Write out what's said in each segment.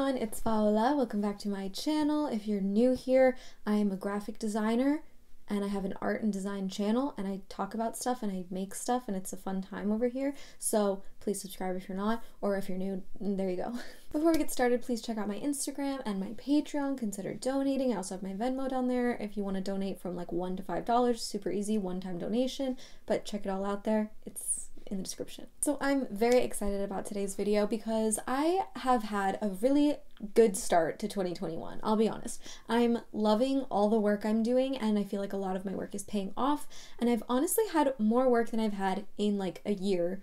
everyone, it's Paola. Welcome back to my channel. If you're new here, I am a graphic designer and I have an art and design channel and I talk about stuff and I make stuff and it's a fun time over here. So please subscribe if you're not, or if you're new, there you go. Before we get started, please check out my Instagram and my Patreon. Consider donating. I also have my Venmo down there if you want to donate from like $1 to $5. Super easy, one-time donation, but check it all out there. It's in the description. So I'm very excited about today's video because I have had a really good start to 2021. I'll be honest. I'm loving all the work I'm doing and I feel like a lot of my work is paying off, and I've honestly had more work than I've had in like a year,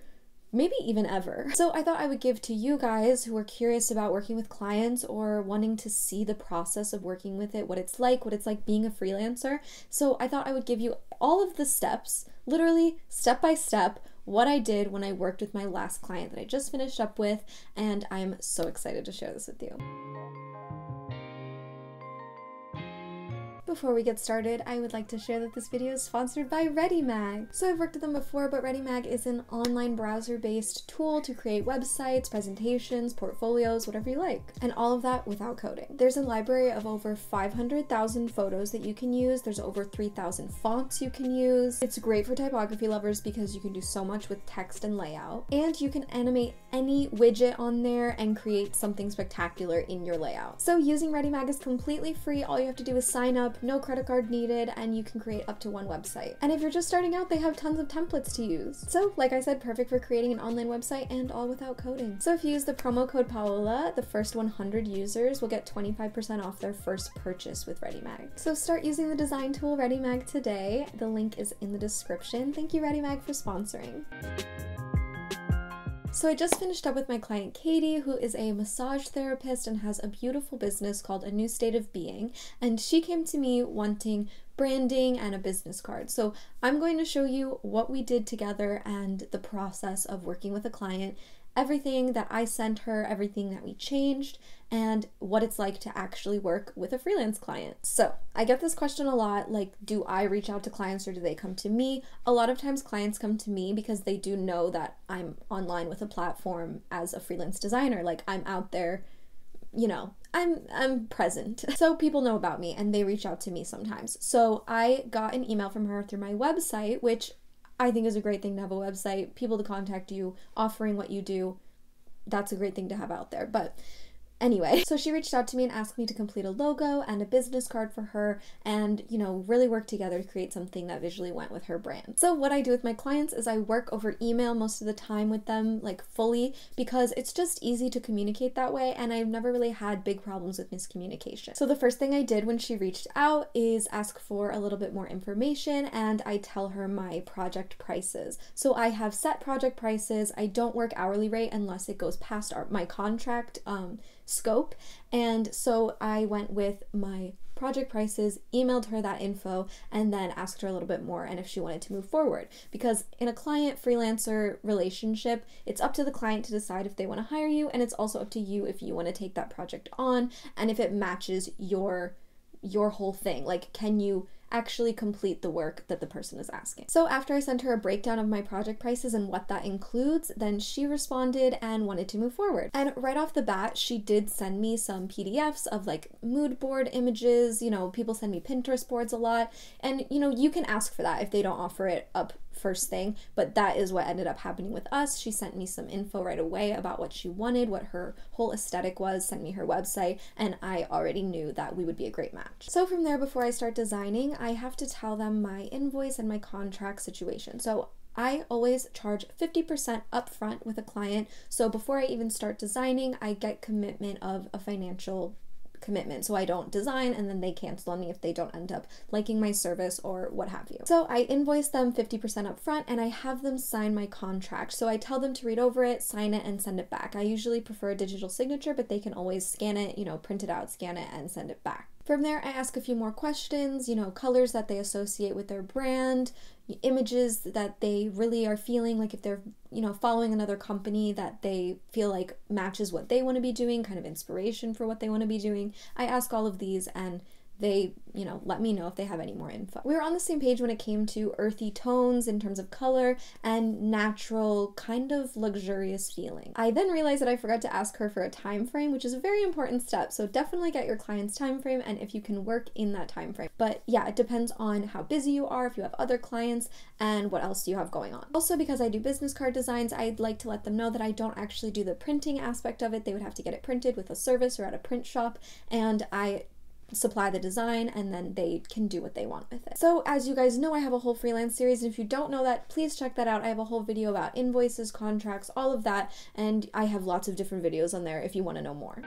maybe even ever. So I thought I would give to you guys who are curious about working with clients or wanting to see the process of working with it, what it's like being a freelancer. So I thought I would give you all of the steps, literally step by step, what I did when I worked with my last client that I just finished up with, and I'm so excited to share this with you. Before we get started, I would like to share that this video is sponsored by ReadyMag. So I've worked with them before, but ReadyMag is an online browser-based tool to create websites, presentations, portfolios, whatever you like. And all of that without coding. There's a library of over 500,000 photos that you can use. There's over 3,000 fonts you can use. It's great for typography lovers because you can do so much with text and layout. And you can animate any widget on there and create something spectacular in your layout. So using ReadyMag is completely free. All you have to do is sign up. No credit card needed, and you can create up to one website. And if you're just starting out, they have tons of templates to use. So like I said, perfect for creating an online website and all without coding. So if you use the promo code Paola, the first 100 users will get 25% off their first purchase with ReadyMag. So start using the design tool ReadyMag today. The link is in the description. Thank you ReadyMag for sponsoring. So I just finished up with my client Katie, who is a massage therapist and has a beautiful business called A New State of Being, and she came to me wanting branding and a business card. So I'm going to show you what we did together and the process of working with a client, everything that I sent her, everything that we changed, and what it's like to actually work with a freelance client. So I get this question a lot, like, do I reach out to clients or do they come to me? A lot of times clients come to me because they do know that I'm online with a platform as a freelance designer. Like, I'm out there, you know, I'm present. So people know about me and they reach out to me sometimes. So I got an email from her through my website, which I think is a great thing to have a website, people to contact you, offering what you do. That's a great thing to have out there. But anyway, so she reached out to me and asked me to complete a logo and a business card for her and, you know, really work together to create something that visually went with her brand. So what I do with my clients is I work over email most of the time with them, like fully, because it's just easy to communicate that way and I've never really had big problems with miscommunication. So the first thing I did when she reached out is ask for a little bit more information and I tell her my project prices. So I have set project prices. I don't work hourly rate unless it goes past my contract scope, and so I went with my project prices, emailed her that info, and then asked her a little bit more and if she wanted to move forward. Because in a client-freelancer relationship, it's up to the client to decide if they want to hire you, and it's also up to you if you want to take that project on and if it matches your whole thing. Like, can you actually complete the work that the person is asking? So after I sent her a breakdown of my project prices and what that includes, then she responded and wanted to move forward. And right off the bat, she did send me some PDFs of like mood board images. You know, people send me Pinterest boards a lot, and you know, you can ask for that if they don't offer it up first thing, but that is what ended up happening with us. She sent me some info right away about what she wanted, what her whole aesthetic was, sent me her website, and I already knew that we would be a great match. So from there, before I start designing, I have to tell them my invoice and my contract situation. So I always charge 50% upfront with a client. So before I even start designing, I get commitment of a financial commitment, so I don't design and then they cancel on me if they don't end up liking my service or what have you. So I invoice them 50% up front and I have them sign my contract. So I tell them to read over it, sign it, and send it back. I usually prefer a digital signature, but they can always scan it, you know, print it out, scan it, and send it back. From there, I ask a few more questions, you know, colors that they associate with their brand, images that they really are feeling, like if they're, you know, following another company that they feel like matches what they want to be doing, kind of inspiration for what they want to be doing. I ask all of these, and they, you know, let me know if they have any more info. We were on the same page when it came to earthy tones in terms of color and natural, kind of luxurious feeling. I then realized that I forgot to ask her for a time frame, which is a very important step. So definitely get your client's time frame and if you can work in that time frame. But yeah, it depends on how busy you are, if you have other clients, and what else do you have going on. Also, because I do business card designs, I'd like to let them know that I don't actually do the printing aspect of it. They would have to get it printed with a service or at a print shop, and I supply the design and then they can do what they want with it. So as you guys know, I have a whole freelance series, and if you don't know that, please check that out. I have a whole video about invoices, contracts, all of that, and I have lots of different videos on there if you want to know more.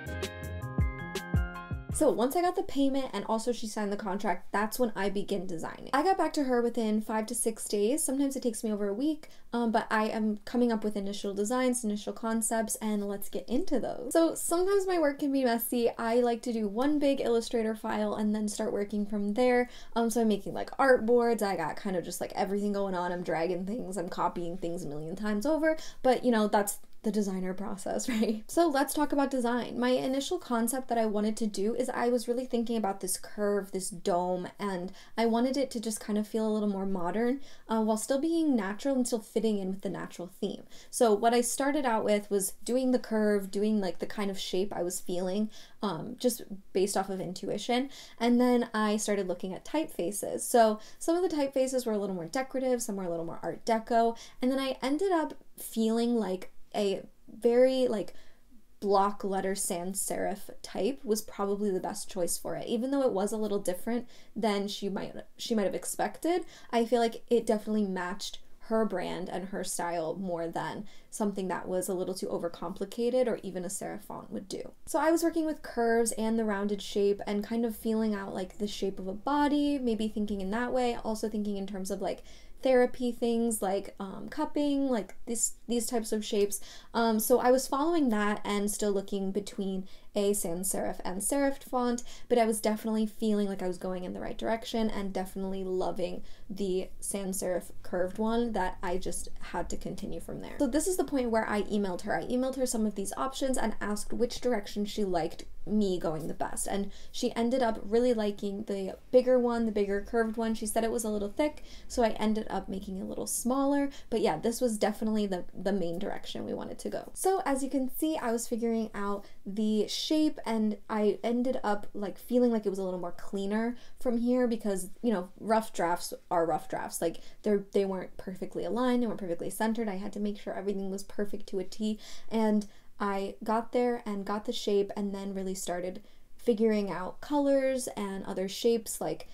So once I got the payment and also she signed the contract, that's when I begin designing. I got back to her within 5 to 6 days. Sometimes it takes me over a week, but I am coming up with initial designs, initial concepts, and let's get into those. So sometimes my work can be messy. I like to do one big Illustrator file and then start working from there. So I'm making like art boards. I got kind of just like everything going on. I'm dragging things, I'm copying things a million times over, but you know, that's the designer process, right? So let's talk about design. My initial concept that I wanted to do is I was really thinking about this curve, this dome, and I wanted it to just kind of feel a little more modern while still being natural and still fitting in with the natural theme. So what I started out with was doing the curve, doing like the kind of shape I was feeling, just based off of intuition. And then I started looking at typefaces. So some of the typefaces were a little more decorative, some were a little more art deco, and then I ended up feeling like a very like block letter sans serif type was probably the best choice for it. Even though it was a little different than she might have expected, I feel like it definitely matched her brand and her style more than something that was a little too overcomplicated or even a serif font would do. So I was working with curves and the rounded shape and kind of feeling out like the shape of a body, maybe thinking in that way, also thinking in terms of like therapy things like cupping, like these types of shapes. So I was following that and still looking between a sans serif and serif font, but I was definitely feeling like I was going in the right direction and definitely loving the sans serif curved one that I just had to continue from there. So this is the point where I emailed her. I emailed her some of these options and asked which direction she liked me going the best, and she ended up really liking the bigger one, the bigger curved one. She said it was a little thick, so I ended up making it a little smaller, but yeah, this was definitely the main direction we wanted to go. So as you can see, I was figuring out the shape and I ended up like feeling like it was a little more cleaner from here because, you know, rough drafts are rough drafts. Like they weren't perfectly aligned, they weren't perfectly centered. I had to make sure everything was perfect to a T, and I got there and got the shape and then really started figuring out colors and other shapes, like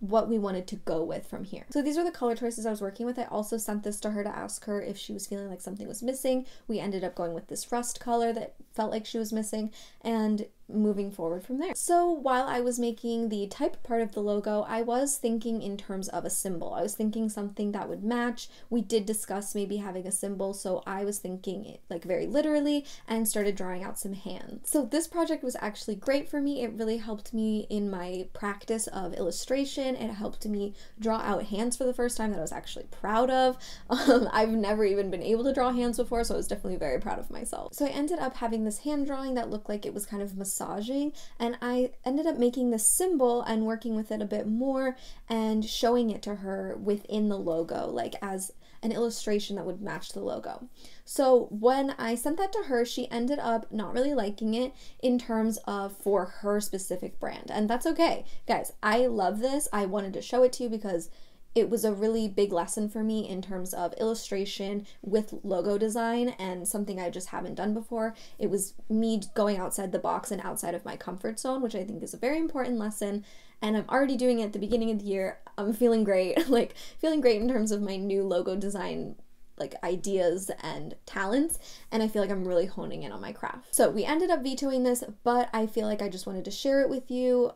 what we wanted to go with from here. So these are the color choices I was working with. I also sent this to her to ask her if she was feeling like something was missing. We ended up going with this rust color that felt like she was missing and moving forward from there. So while I was making the type part of the logo, I was thinking in terms of a symbol. I was thinking something that would match. We did discuss maybe having a symbol, so I was thinking it like very literally and started drawing out some hands. So this project was actually great for me. It really helped me in my practice of illustration. It helped me draw out hands for the first time that I was actually proud of. I've never even been able to draw hands before, so I was definitely very proud of myself. So I ended up having this hand drawing that looked like it was kind of massaging, and I ended up making this symbol and working with it a bit more and showing it to her within the logo, like as an illustration that would match the logo. So when I sent that to her, she ended up not really liking it in terms of for her specific brand, and that's okay. Guys, I love this. I wanted to show it to you because it was a really big lesson for me in terms of illustration with logo design and something I just haven't done before. It was me going outside the box and outside of my comfort zone, which I think is a very important lesson. And I'm already doing it at the beginning of the year. I'm feeling great, like feeling great in terms of my new logo design like ideas and talents, and I feel like I'm really honing in on my craft. So we ended up vetoing this, but I feel like I just wanted to share it with you.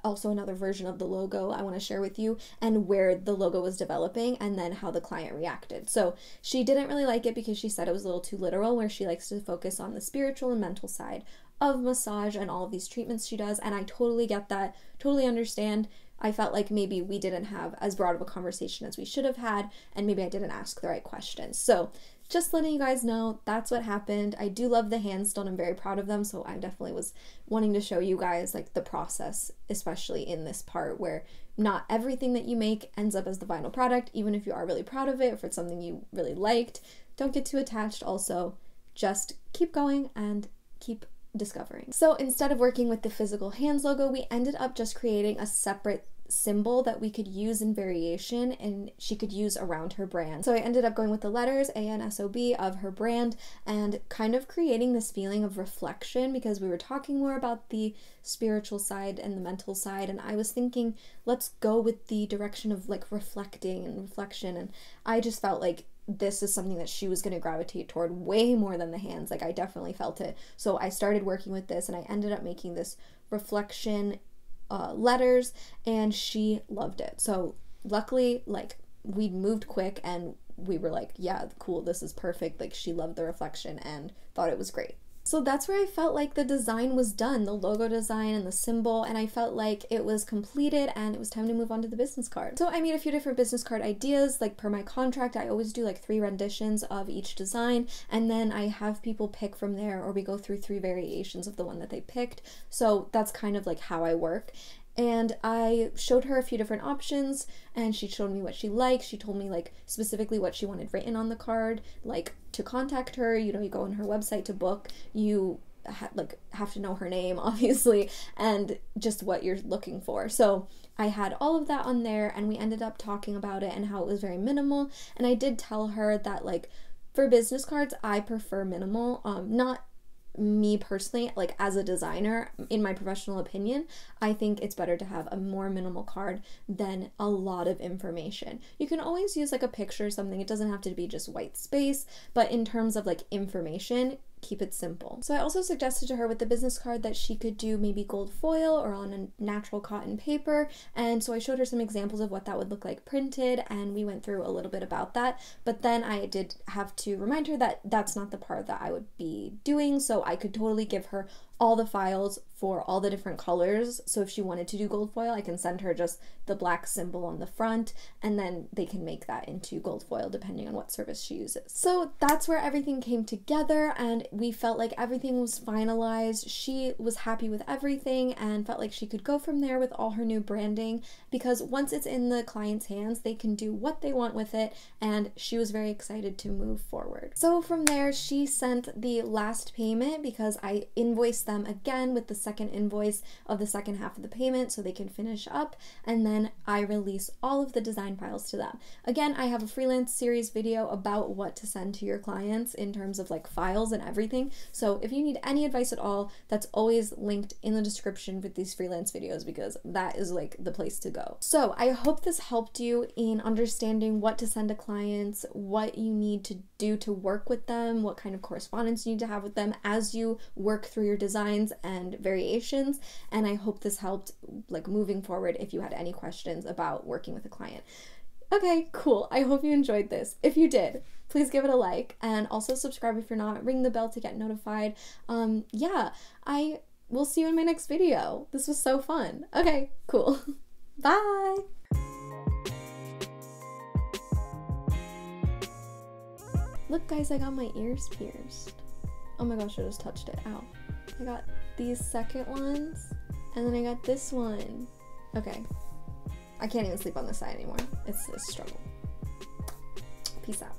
Also another version of the logo I want to share with you and where the logo was developing and then how the client reacted. So she didn't really like it because she said it was a little too literal, where she likes to focus on the spiritual and mental side of massage and all of these treatments she does, and I totally get that, totally understand. I felt like maybe we didn't have as broad of a conversation as we should have had, and maybe I didn't ask the right questions. So just letting you guys know that's what happened. I do love the hands still and I'm very proud of them, so I definitely was wanting to show you guys like the process, especially in this part where not everything that you make ends up as the final product. Even if you are really proud of it, if it's something you really liked, don't get too attached. Also, just keep going and keep discovering. So instead of working with the physical hands logo, we ended up just creating a separate symbol that we could use in variation and she could use around her brand. So I ended up going with the letters ANSOB of her brand and kind of creating this feeling of reflection, because we were talking more about the spiritual side and the mental side, and I was thinking, let's go with the direction of like reflecting and reflection, and I just felt like this is something that she was going to gravitate toward way more than the hands. Like I definitely felt it. So I started working with this and I ended up making this reflection letters, and she loved it. So luckily, like, we moved quick and we were like, yeah, cool, this is perfect. Like, she loved the reflection and thought it was great. So that's where I felt like the design was done, the logo design and the symbol, and I felt like it was completed and it was time to move on to the business card. So I made a few different business card ideas. Like per my contract, I always do like 3 renditions of each design, and then I have people pick from there, or we go through 3 variations of the one that they picked. So that's kind of like how I work. And I showed her a few different options and she showed me what she liked. She told me like specifically what she wanted written on the card, like to contact her, you know, you go on her website to book, you have to know her name obviously, and just what you're looking for. So I had all of that on there and we ended up talking about it and how it was very minimal. And I did tell her that like for business cards, I prefer minimal, not me personally, like as a designer, in my professional opinion, I think it's better to have a more minimal card than a lot of information. You can always use like a picture or something. It doesn't have to be just white space, but in terms of like information, keep it simple. So I also suggested to her with the business card that she could do maybe gold foil or on a natural cotton paper, and so I showed her some examples of what that would look like printed, and we went through a little bit about that. But then I did have to remind her that that's not the part that I would be doing, so I could totally give her all the files for all the different colors. So if she wanted to do gold foil, I can send her just the black symbol on the front, and then they can make that into gold foil depending on what service she uses. So that's where everything came together and we felt like everything was finalized. She was happy with everything and felt like she could go from there with all her new branding, because once it's in the client's hands, they can do what they want with it, and she was very excited to move forward. So from there, she sent the last payment because I invoiced them again with the second invoice of the second half of the payment so they can finish up, and then I release all of the design files to them. Again, I have a Freelance Series video about what to send to your clients in terms of like files and everything, so if you need any advice at all, that's always linked in the description with these freelance videos, because that is like the place to go. So I hope this helped you in understanding what to send to clients, what you need to do to work with them, what kind of correspondence you need to have with them as you work through your designs and variations. And I hope this helped like moving forward if you had any questions about working with a client. Okay, cool. I hope you enjoyed this. If you did, please give it a like and also subscribe if you're not. Ring the bell to get notified. Yeah, I will see you in my next video. This was so fun. Okay, cool. Bye. Look guys, I got my ears pierced. Oh my gosh, I just touched it. Ow. I got these second ones, and then I got this one. Okay. I can't even sleep on this side anymore. It's a struggle. Peace out.